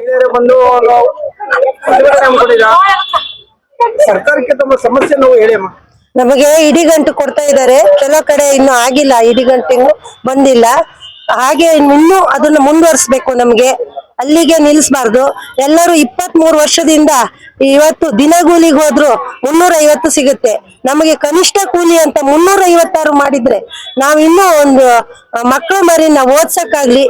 ಮಹಿಳೆಯರು ಬಂದು ಸರ್ಕಾರಕ್ಕೆ ತಮ್ಮ ಸಮಸ್ಯೆ ನಾವು ಹೇಳಿ ಅಮ್ಮ. ನಮಗೆ ಇಡಿಗಂಟು ಕೊಡ್ತಾ ಇದ್ದಾರೆ, ಕೆಲವು ಕಡೆ ಇನ್ನು ಆಗಿಲ್ಲ, ಇಡಿಗಂಟಿಗೂ ಬಂದಿಲ್ಲ. ಹಾಗೆ ಇನ್ನೂ ಅದನ್ನ ಮುಂದುವರಿಸಬೇಕು. ನಮ್ಗೆ ಅಲ್ಲಿಗೆ ನಿಲ್ಲಿಸಬಾರ್ದು. ಎಲ್ಲರೂ 23 ವರ್ಷದಿಂದ ಇವತ್ತು ದಿನಗೂಲಿಗೆ ಹೋದ್ರು 350 ಸಿಗುತ್ತೆ. ನಮಗೆ ಕನಿಷ್ಠ ಕೂಲಿ ಅಂತ 356 ಮಾಡಿದ್ರೆ ನಾವ್ ಇನ್ನೂ ಒಂದು ಮಕ್ಕಳು ಮರಿನ ಓದ್ಸಕ್ಕಾಗ್ಲಿ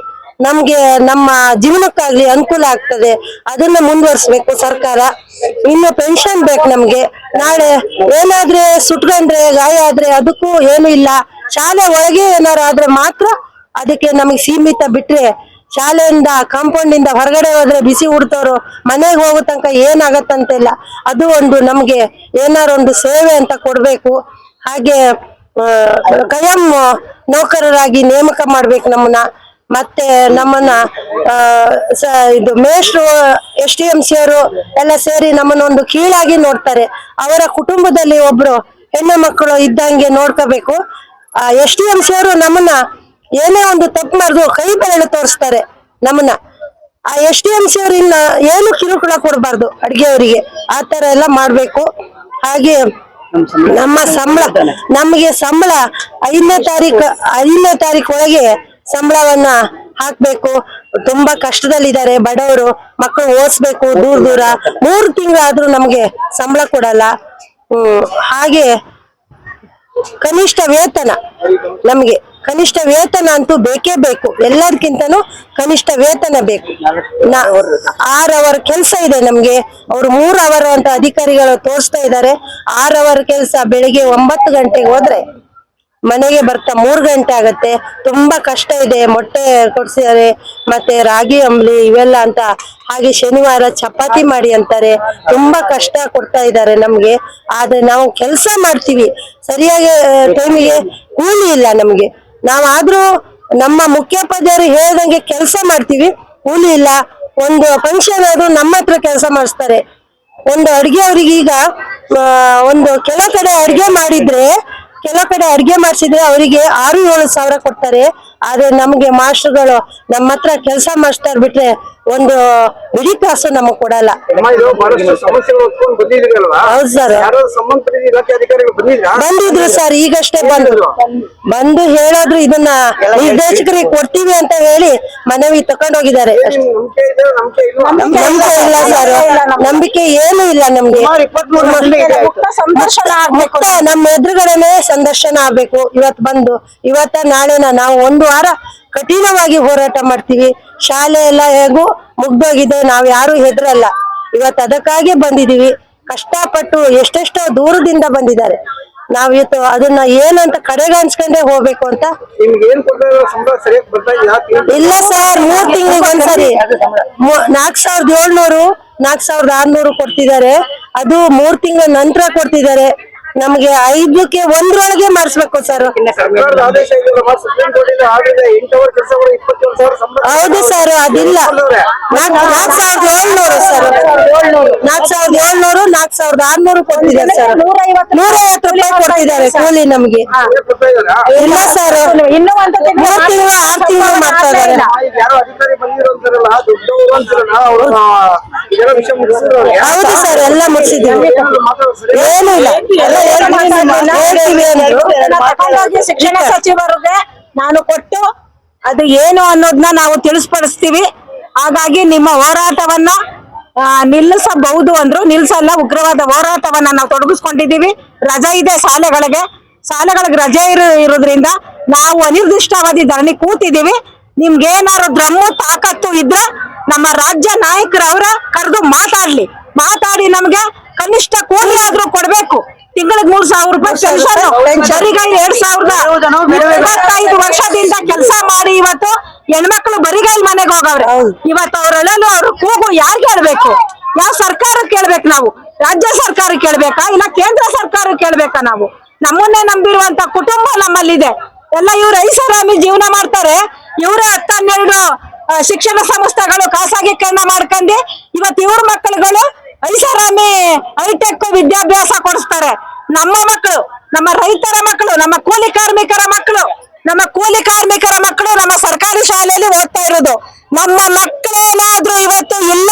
ನಮ್ಗೆ ನಮ್ಮ ಜೀವನಕ್ಕಾಗ್ಲಿ ಅನುಕೂಲ ಆಗ್ತದೆ. ಅದನ್ನ ಮುಂದುವರಿಸಬೇಕು ಸರ್ಕಾರ. ಇನ್ನು ಪೆನ್ಷನ್ ಬೇಕು ನಮ್ಗೆ. ನಾಳೆ ಏನಾದ್ರೆ ಸುಟ್ಕೊಂಡ್ರೆ ಗಾಯ ಆದ್ರೆ ಅದಕ್ಕೂ ಏನು ಇಲ್ಲ. ಶಾಲೆ ಒಳಗೆ ಏನಾರು ಆದ್ರೆ ಮಾತ್ರ ಅದಕ್ಕೆ ನಮಗೆ ಸೀಮಿತ, ಬಿಟ್ರೆ ಶಾಲೆಯಿಂದ ಕಾಂಪೌಂಡ್ ಇಂದ ಹೊರಗಡೆ ಹೋದ್ರೆ ಬಿಸಿ ಉಡ್ತವ್ರು ಮನೆಗೆ ಹೋಗೋ ತನಕ ಏನಾಗತ್ತಂತಿಲ್ಲ. ಅದು ಒಂದು ನಮ್ಗೆ ಏನಾರು ಒಂದು ಸೇವೆ ಅಂತ ಕೊಡ್ಬೇಕು. ಹಾಗೆ ಕಾಯಂ ನೌಕರರಾಗಿ ನೇಮಕ ಮಾಡ್ಬೇಕು ನಮ್ಮನ್ನ. ಮತ್ತೆ ನಮ್ಮನ್ನ ಇದು ಮೇಷ್ಟ್ರು STMC ಅವರು ಎಲ್ಲ ಸೇರಿ ನಮ್ಮನ್ನ ಒಂದು ಕೀಳಾಗಿ ನೋಡ್ತಾರೆ. ಅವರ ಕುಟುಂಬದಲ್ಲಿ ಒಬ್ರು ಹೆಣ್ಣು ಮಕ್ಕಳು ಇದ್ದಂಗೆ ನೋಡ್ಕೋಬೇಕು. STMC ಅವರು ನಮ್ಮನ್ನ ಏನೇ ಒಂದು ತಪ್ಪು ಮಾಡಿದ್ರು ಕೈ ಬೆರಳು ತೋರಿಸ್ತಾರೆ ನಮ್ಮನ್ನ. STMC ಅವರು ಇನ್ನ ಏನು ಕಿರುಕುಳ ಕೊಡಬಾರ್ದು ಅಡ್ಗೆಯವರಿಗೆ, ಆ ತರ ಎಲ್ಲ ಮಾಡ್ಬೇಕು. ಹಾಗೆ ನಮ್ಮ ಸಂಬಳ, ನಮಗೆ ಸಂಬಳ 5ನೇ ತಾರೀಕು ಒಳಗೆ ಸಂಬಳವನ್ನ ಹಾಕ್ಬೇಕು. ತುಂಬಾ ಕಷ್ಟದಲ್ಲಿದ್ದಾರೆ ಬಡವರು, ಮಕ್ಕಳು ಓದಿಸ್ಬೇಕು ದೂರ 3 ತಿಂಗಳಾದ್ರೂ ನಮ್ಗೆ ಸಂಬಳ ಕೊಡಲ್ಲ. ಹಾಗೆ ಕನಿಷ್ಠ ವೇತನ, ನಮ್ಗೆ ಕನಿಷ್ಠ ವೇತನ ಅಂತೂ ಬೇಕೇ ಬೇಕು. ಎಲ್ಲದಕ್ಕಿಂತನೂ ಕನಿಷ್ಠ ವೇತನ ಬೇಕು. 6 ಅವರ್ ಕೆಲಸ ಇದೆ ನಮ್ಗೆ. ಅವ್ರು 3 ಅವರ್ ಅಂತ ಅಧಿಕಾರಿಗಳು ತೋರಿಸ್ತಾ ಇದ್ದಾರೆ. 6 ಅವರ್ ಕೆಲಸ. ಬೆಳಿಗ್ಗೆ 9 ಗಂಟೆಗೆ ಹೋದ್ರೆ ಮನೆಗೆ ಬರ್ತಾ 3 ಗಂಟೆ ಆಗತ್ತೆ. ತುಂಬಾ ಕಷ್ಟ ಇದೆ. ಮೊಟ್ಟೆ ಕೊಡ್ಸಿದ್ದಾರೆ, ಮತ್ತೆ ರಾಗಿ ಅಂಬ್ಲಿ ಇವೆಲ್ಲ ಅಂತ. ಹಾಗೆ ಶನಿವಾರ ಚಪಾತಿ ಮಾಡಿ ಅಂತಾರೆ. ತುಂಬಾ ಕಷ್ಟ ಕೊಡ್ತಾ ಇದ್ದಾರೆ ನಮ್ಗೆ. ಆದ್ರೆ ನಾವು ಕೆಲಸ ಮಾಡ್ತೀವಿ ಸರಿಯಾಗಿ ಟೈಮಿಗೆ, ಕೂಲಿ ಇಲ್ಲ ನಮ್ಗೆ. ನಾವಾದ್ರೂ ನಮ್ಮ ಮುಖ್ಯೋಪಾಧ್ಯಾಯರು ಹೇಳ್ದಂಗೆ ಕೆಲಸ ಮಾಡ್ತೀವಿ, ಕೂಲಿ ಇಲ್ಲ. ಒಂದು ಫಂಕ್ಷನ್ ಆದ್ರೂ ನಮ್ಮ ಹತ್ರ ಕೆಲಸ ಮಾಡಿಸ್ತಾರೆ. ಒಂದು ಅಡ್ಗೆ ಅವ್ರಿಗೆ ಈಗ ಒಂದು ಕೆಲವು ಕಡೆ ಅಡ್ಗೆ ಮಾಡಿಸಿದ್ರೆ ಅವರಿಗೆ 6-7 ಸಾವಿರ ಕೊಡ್ತಾರೆ. ಆದ್ರೆ ನಮ್ಗೆ ಮಾಸ್ಟರ್ಗಳು ನಮ್ಮ ಹತ್ರ ಕೆಲಸ ಮಾಡಿಸ್ತಾರೆ ಬಿಟ್ರೆ ಒಂದು ಬಿಡಿ ಕಾಸು ನಮಗ್ ಕೊಡಲ್ಲ. ಹೌದು ಸರ್, ಬಂದಿದ್ರು ಸರ್, ಈಗಷ್ಟೇ ಬಂದು ಹೇಳೋದ್ರು ಇದನ್ನ ನಿರ್ದೇಶಕರಿಗೆ ಕೊಡ್ತೀವಿ ಅಂತ ಹೇಳಿ ಮನವಿ ತಕೊಂಡೋಗಿದ್ದಾರೆ. ನಂಬಿಕೆ ಇಲ್ಲ ಸರ್, ನಂಬಿಕೆ ಏನು ಇಲ್ಲ ನಮ್ಗೆ. ನಮ್ಮ ಎದುರುಗಡೆನೆ ಸಂದರ್ಶನ ಆಗ್ಬೇಕು. ಇವತ್ತ ನಾಳೆನ ನಾವು 1 ವಾರ ಕಠಿಣವಾಗಿ ಹೋರಾಟ ಮಾಡ್ತೀವಿ. ಶಾಲೆ ಎಲ್ಲ ಹೇಗೂ ಮುಗ್ದೋಗಿದೆ, ನಾವ್ ಯಾರು ಹೆದರಲ್ಲ. ಇವತ್ತು ಅದಕ್ಕಾಗಿ ಬಂದಿದೀವಿ. ಕಷ್ಟಪಟ್ಟು ಎಷ್ಟೆಷ್ಟೋ ದೂರದಿಂದ ಬಂದಿದ್ದಾರೆ. ನಾವಿತ್ತು ಅದನ್ನ ಏನಂತ ಕಡೆಗಣಿಸ್ಕೊಂಡೇ ಹೋಗ್ಬೇಕು ಅಂತ. ಇಲ್ಲ ಸರ್, 3 ತಿಂಗಳಿಗೆ ಒಂದ್ಸರಿ 4700 4600 ಕೊಡ್ತಿದ್ದಾರೆ. ಅದು 3 ತಿಂಗಳ ನಂತರ ಕೊಡ್ತಿದ್ದಾರೆ. ನಮ್ಗೆ 5ಕ್ಕೆ 1ರೊಳಗೆ ಮಾಡಿಸ್ಬೇಕು ಸರ್. ಹೌದು ಸರ್, ಅದಿಲ್ಲ. 4700 ಸರ್, 4700 4600 ಕೊಡ್ತಿದ್ದಾರೆ ಸರ್. 150 ರೂಪಾಯಿ ಕೊಡ್ತಿದ್ದಾರೆ ಕೂಲಿ ನಮ್ಗೆ. ಇಲ್ಲ ಸರ್, 3 ತಿಂಗಳು 6 ತಿಂಗಳು ಮಾಡ್ತಾ ಇದ್ದಾರೆ. ಹೌದು ಸರ್, ಎಲ್ಲ ಮುಗಿಸಿದ್ದೀವಿ. ಏನು ಇಲ್ಲ, ಶಿಕ್ಷಣ ಸಚಿವರಿಗೆ ನಾನು ಕೊಟ್ಟು ಅದು ಏನು ಅನ್ನೋದನ್ನ ನಾವು ತಿಳಿಸ್ಪಡಿಸ್ತೀವಿ. ಹಾಗಾಗಿ ನಿಮ್ಮ ಹೋರಾಟವನ್ನ ನಿಲ್ಲಿಸಬಹುದು ಅಂದ್ರು ನಿಲ್ಸಲ್ಲ. ಉಗ್ರವಾದ ಹೋರಾಟವನ್ನ ನಾವು ತೊಡಗಿಸ್ಕೊಂಡಿದೀವಿ. ರಜೆ ಇದೆ ಶಾಲೆಗಳಿಗೆ ರಜೆ ಇರೋದ್ರಿಂದ ನಾವು ಅನಿರ್ದಿಷ್ಟಾವಧಿ ಧರಣಿ ಕೂತಿದೀವಿ. ನಿಮ್ಗೆ ಏನಾದ್ರು ದ್ರಮ್ಮು ತಾಕತ್ತು ಇದ್ರೆ ನಮ್ಮ ರಾಜ್ಯ ನಾಯಕರು ಅವರ ಕರೆದು ಮಾತಾಡಿ ನಮ್ಗೆ ಕನಿಷ್ಠ ಕೂಲಿ ಆದ್ರೂ ಕೊಡ್ಬೇಕು. ತಿಂಗಳಿಗೆ 3000 ರೂಪಾಯಿ ಪೆನ್ಷನ್, ಬರಿಗೈ 2025 ವರ್ಷದಿಂದ ಕೆಲಸ ಮಾಡಿ ಇವತ್ತು ಹೆಣ್ಮಕ್ಳು ಬರಿಗೈ ಮನೆಗೆ ಹೋಗವ್ರೆ. ಇವತ್ತು ಅವರೆಲ್ಲೂ ಅವ್ರ ಕೂಗು ಯಾರು ಕೇಳ್ಬೇಕು? ಯಾವ ಸರ್ಕಾರ ಕೇಳ್ಬೇಕು? ನಾವು ರಾಜ್ಯ ಸರ್ಕಾರ ಕೇಳ್ಬೇಕಾ ಇಲ್ಲ ಕೇಂದ್ರ ಸರ್ಕಾರ ಕೇಳ್ಬೇಕಾ? ನಾವು ನಮ್ಮನ್ನೇ ನಂಬಿರುವಂತ ಕುಟುಂಬ ನಮ್ಮಲ್ಲಿದೆ. ಎಲ್ಲ ಇವ್ರು ಐಷಾರಾಮಿ ಜೀವನ ಮಾಡ್ತಾರೆ. ಇವರೇ 10-12 ಶಿಕ್ಷಣ ಸಂಸ್ಥೆಗಳು ಖಾಸಗೀಕರಣ ಮಾಡ್ಕೊಂಡು ಇವತ್ತು ಇವ್ರ ಮಕ್ಕಳುಗಳು ಐಷಾರಾಮಿ ಹೈಟೆಕ್ ವಿದ್ಯಾಭ್ಯಾಸ ಕೊಡಿಸ್ತಾರೆ. ನಮ್ಮ ಮಕ್ಕಳು, ನಮ್ಮ ರೈತರ ಮಕ್ಕಳು, ನಮ್ಮ ಕೂಲಿ ಕಾರ್ಮಿಕರ ಮಕ್ಕಳು ನಮ್ಮ ಸರ್ಕಾರಿ ಶಾಲೆಯಲ್ಲಿ ಓದ್ತಾ ಇರೋದು. ನಮ್ಮ ಮಕ್ಕಳೇನಾದ್ರೂ ಇವತ್ತು ಇಲ್ಲ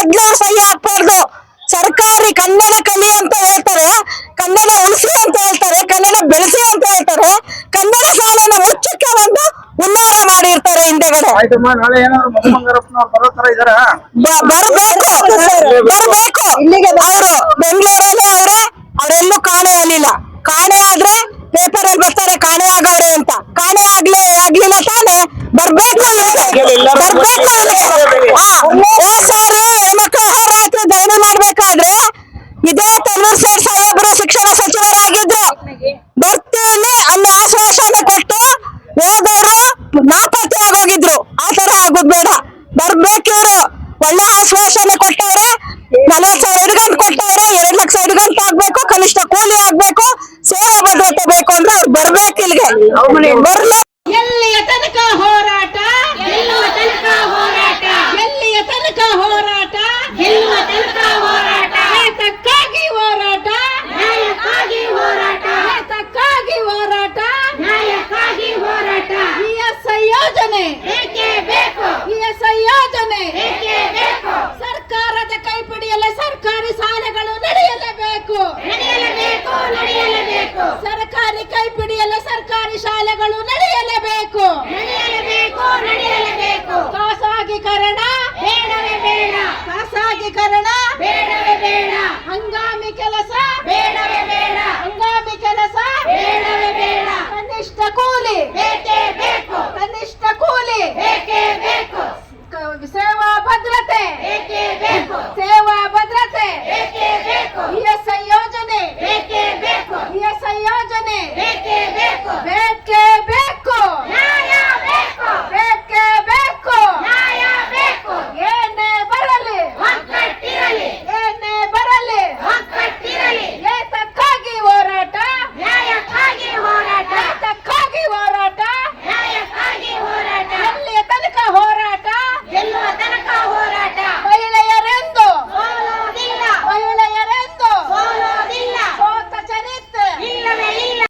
ಮೊದ್ಲು ಸಹಿ ಹಾಕ್ಬಾರ್ದು. ಸರ್ಕಾರಿ ಕನ್ನಡ ಕಲಿ ಅಂತ ಹೇಳ್ತಾರೆ, ಕನ್ನಡ ಉಳಿಸಿ ಅಂತ ಹೇಳ್ತಾರೆ, ಕನ್ನಡ ಬೆಳೆಸಿ ಅಂತ ಹೇಳ್ತಾರೆ, ಕನ್ನಡ ಶಾಲೆನ ಮುಚ್ಚಕ್ಕೆ ಒಂದು ಹುನ್ನಾರ ಮಾಡಿರ್ತಾರೆ ಹಿಂದೆಗಡೆ. ಆಯ್ತಮ್ಮ, ನಾಳೆ ಏನಾದ್ರು ಮಧುಮಂಗಾರಪ್ಪನವ್ರು ಬರೋ ತರ ಇದಾರ? ಬರ್ಬೇಕು ಅವರು ಬೆಂಗಳೂರಲ್ಲೇ ಅವ್ರೆ, ಅವರೆಲ್ಲೂ ಕಾಣೆ ಆಗ್ಲಿಲ್ಲ. ಕಾಣೆ ಆದ್ರೆ ಪೇಪರ್ ಅಲ್ಲಿ ಬರ್ತಾರೆ ಕಾಣೆ ಆಗವ್ರೆ ಅಂತ. ಕಾಣೆ ಆಗ್ಲಿಲ್ಲ ತಾನೆ, ಬರ್ಬೇಕು ಹೆಣ್ಮಕ್ಳು ಹೋರಾಟ ಧರಣಿ ಮಾಡ್ಬೇಕಾದ್ರೆ ಇದೇ ತನ್ನೂರ್ ಸೇರ್ ಸಾಹೇಬರು ಶಿಕ್ಷಣ ಸಚಿವರಾಗಿದ್ರು. ಬರ್ತೀನಿ ಅನ್ನೋ ಆಶ್ವಾಸನೆ ಕೊಟ್ಟು ಹೋದವರು ನಾಪತ್ತೆ ಆಗೋಗಿದ್ರು. ಆ ತರ ಆಗೋದ್ ಬೇಡ, ಬರ್ಬೇಕಿವ್ರು. ಒಳ್ಳೆ ಆಶ್ವಾಸನೆ ಕೊಟ್ಟವ್ರೆ, 40,000 ಗಂಟೆ ಕೊಟ್ಟವ್ರೆ, 2 ಲಕ್ಷ ಗಂಟೆ ಆಗ್ಬೇಕು, ಕನಿಷ್ಠ ಕೂಲಿ ಆಗ್ಬೇಕು, ಸೇವಾ ಭದ್ರತೆ ಬೇಕು ಅಂದ್ರೆ ಅವ್ರು ಬರ್ಬೇಕು ಇಲ್ಲಿಗೆ. ಬರ್ಲೇ ಎಲ್ಲಿಯ ತನಕ ಹೋರಾಟ, ಗೆಲ್ಲುವ ತನಕ ಹೋರಾಟ, ಎಲ್ಲಿಯ ತನಕ ಹೋರಾಟ, ಗೆಲ್ಲುವ ತನಕ ಹೋರಾಟ, ಹಿತಕ್ಕಾಗಿ ಹೋರಾಟ, ನ್ಯಾಯಕ್ಕಾಗಿ ಹೋರಾಟ, ಹಿತಕ್ಕಾಗಿ ಹೋರಾಟ, ನ್ಯಾಯಕ್ಕಾಗಿ ಹೋರಾಟ. ESI ಯೋಜನೆ ಏಕೆ ಬೇಕು, ESI ಯೋಜನೆ ಏಕೆ ಬೇಕು, ಸರ್ಕಾರದ ಕೈಪಿಡಿಯಲ್ಲೇ ಸರ್ಕಾರಿ ಶಾಲೆಗಳು ನಡೆಯಲೇಬೇಕು, ನಡೆಯಲೇಬೇಕು, ನಡೆಯಲೇಬೇಕು, ಸರ್ಕಾರಿ ಕೈಪಿಡಿಯಲ್ಲೇ ಸರ್ಕಾರಿ ಶಾಲೆಗಳು ನಡೆಯಲೇಬೇಕು, ನಡೆಯಲೇಬೇಕು, ನಡೆಯಲೇಬೇಕು. ಖಾಸಗೀಕರಣ ಬೇಡವೇ ಬೇಡ, ಖಾಸಗೀಕರಣ ಬೇಡವೇ ಬೇಡ, ಹಂಗಾಮಿ ಕೆಲಸ ಬೇಡವೇ ಬೇಡ, ಹಂಗಾಮಿ ಕೆಲಸ ಬೇಡವೇ ಬೇಡ, ಕನಿಷ್ಠ ಕೂಲಿ ಬೇಕೇ